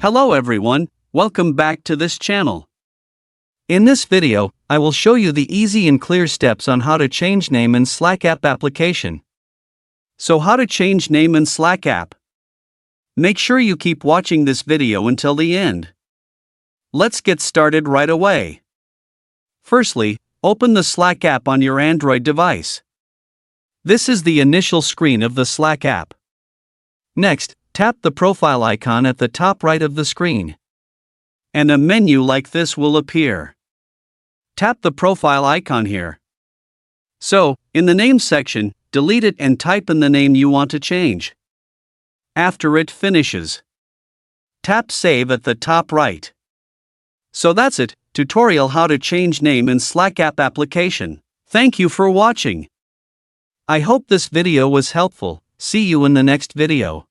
Hello everyone, welcome back to this channel. In this video, I will show you the easy and clear steps on how to change name in Slack app application. So how to change name in Slack app? Make sure you keep watching this video until the end. Let's get started right away. Firstly, open the Slack app on your Android device. This is the initial screen of the Slack app. Next, tap the profile icon at the top right of the screen. And a menu like this will appear. Tap the profile icon here. So, in the name section, delete it and type in the name you want to change. After it finishes, tap Save at the top right. So that's it, tutorial how to change name in Slack app application. Thank you for watching. I hope this video was helpful. See you in the next video.